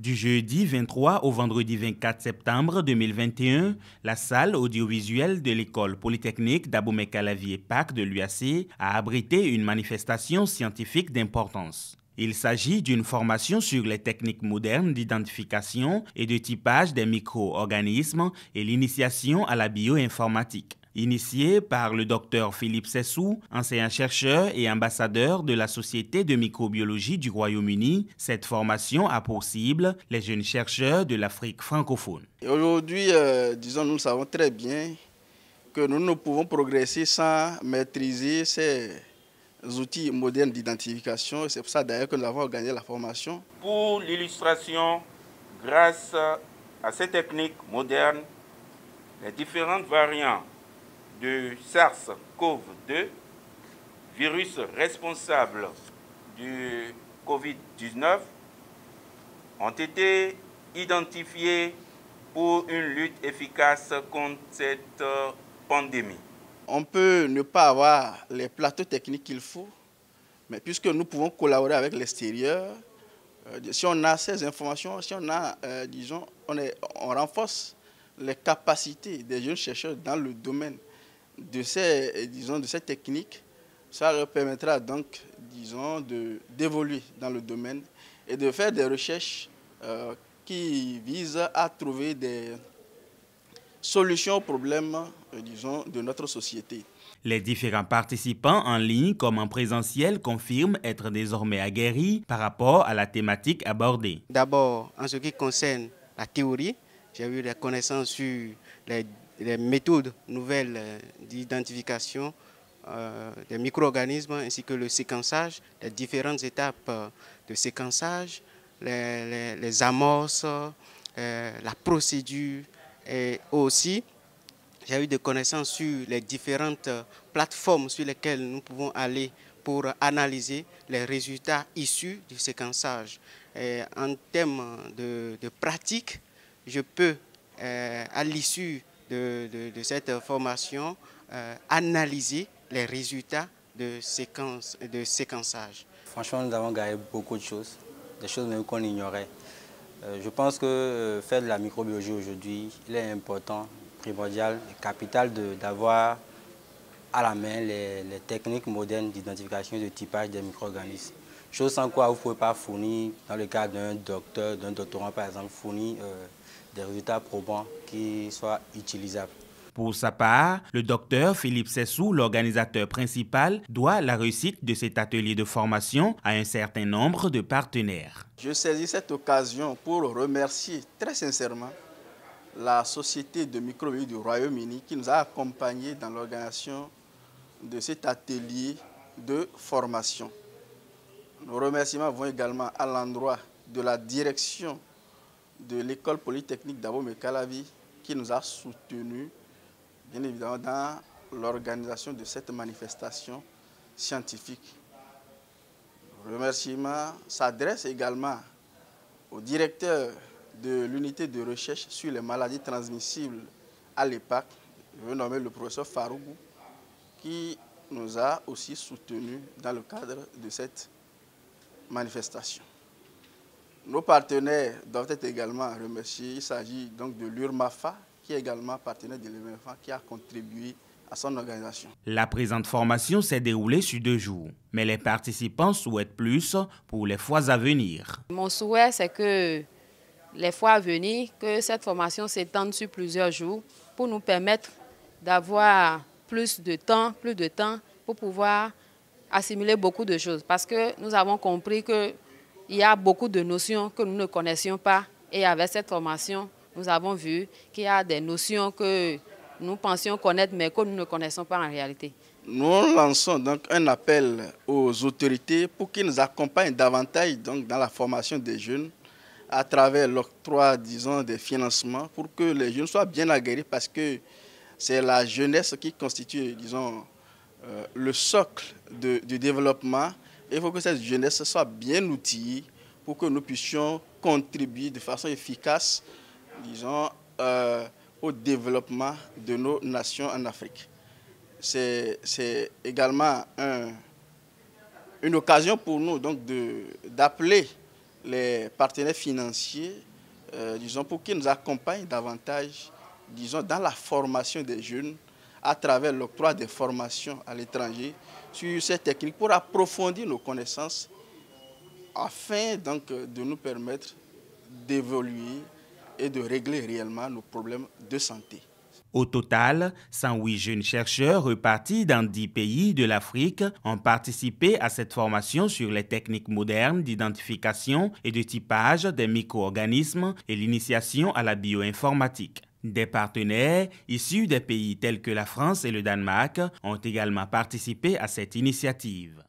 Du jeudi 23 au vendredi 24 septembre 2021, la salle audiovisuelle de l'école polytechnique d'Abomey-Calavi et PAC de l'UAC a abrité une manifestation scientifique d'importance. Il s'agit d'une formation sur les techniques modernes d'identification et de typage des micro-organismes et l'initiation à la bioinformatique. Initiée par le docteur Philippe Sessou, enseignant-chercheur et ambassadeur de la Société de microbiologie du Royaume-Uni, cette formation a pour cible les jeunes chercheurs de l'Afrique francophone. Aujourd'hui, nous savons très bien que nous ne pouvons progresser sans maîtriser ces outils modernes d'identification. C'est pour ça d'ailleurs que nous avons organisé la formation. Pour l'illustration, grâce à ces techniques modernes, les différentes variantes de SARS-CoV-2, virus responsable du COVID-19, ont été identifiés pour une lutte efficace contre cette pandémie. On peut ne pas avoir les plateaux techniques qu'il faut, mais puisque nous pouvons collaborer avec l'extérieur, si on a ces informations, si on a, on renforce les capacités des jeunes chercheurs dans le domaine de ces techniques, ça leur permettra donc, d'évoluer dans le domaine et de faire des recherches qui visent à trouver des solutions aux problèmes, de notre société. Les différents participants en ligne comme en présentiel confirment être désormais aguerris par rapport à la thématique abordée. D'abord, en ce qui concerne la théorie, j'ai eu des connaissances sur les méthodes nouvelles d'identification des micro-organismes ainsi que le séquençage, les différentes étapes de séquençage, les amorces, la procédure et aussi j'ai eu des connaissances sur les différentes plateformes sur lesquelles nous pouvons aller pour analyser les résultats issus du séquençage. Et en termes de pratique, je peux, à l'issue de cette formation, analyser les résultats de séquençage. Franchement, nous avons gagné beaucoup de choses, des choses même qu'on ignorait. Je pense que faire de la microbiologie aujourd'hui, il est important, primordial et capital d'avoir à la main les techniques modernes d'identification et de typage des micro-organismes. Chose sans quoi vous ne pouvez pas fournir, dans le cas d'un docteur, d'un doctorant par exemple, fournir des résultats probants qui soient utilisables. Pour sa part, le docteur Philippe Sessou, l'organisateur principal, doit la réussite de cet atelier de formation à un certain nombre de partenaires. Je saisis cette occasion pour remercier très sincèrement la Société de microbiologie du Royaume-Uni qui nous a accompagnés dans l'organisation de cet atelier de formation. Nos remerciements vont également à l'endroit de la direction de l'école polytechnique d'Abomey-Calavi qui nous a soutenus, bien évidemment, dans l'organisation de cette manifestation scientifique. Nos remerciements s'adressent également au directeur de l'unité de recherche sur les maladies transmissibles à l'EPAC, je veux nommer le professeur Farougou, qui nous a aussi soutenus dans le cadre de cette manifestation. Nos partenaires doivent être également remerciés. Il s'agit donc de l'URMAFA, qui est également partenaire de l'URMAFA, qui a contribué à son organisation. La présente formation s'est déroulée sur 2 jours, mais les participants souhaitent plus pour les fois à venir. Mon souhait, c'est que les fois à venir, que cette formation s'étende sur plusieurs jours pour nous permettre d'avoir plus de temps pour pouvoir assimiler beaucoup de choses. Parce que nous avons compris qu'il y a beaucoup de notions que nous ne connaissions pas. Et avec cette formation, nous avons vu qu'il y a des notions que nous pensions connaître, mais que nous ne connaissons pas en réalité. Nous lançons donc un appel aux autorités pour qu'ils nous accompagnent davantage donc, dans la formation des jeunes à travers l'octroi, des financements pour que les jeunes soient bien aguerris parce que c'est la jeunesse qui constitue, le socle du développement. Et il faut que cette jeunesse soit bien outillée pour que nous puissions contribuer de façon efficace, au développement de nos nations en Afrique. C'est également une occasion pour nous donc d'appeler les partenaires financiers, disons, pour qu'ils nous accompagnent davantage, disons, dans la formation des jeunes à travers l'octroi des formations à l'étranger sur ces techniques pour approfondir nos connaissances afin donc de nous permettre d'évoluer et de régler réellement nos problèmes de santé. Au total, 108 jeunes chercheurs repartis dans 10 pays de l'Afrique ont participé à cette formation sur les techniques modernes d'identification et de typage des micro-organismes et l'initiation à la bioinformatique. Des partenaires issus des pays tels que la France et le Danemark ont également participé à cette initiative.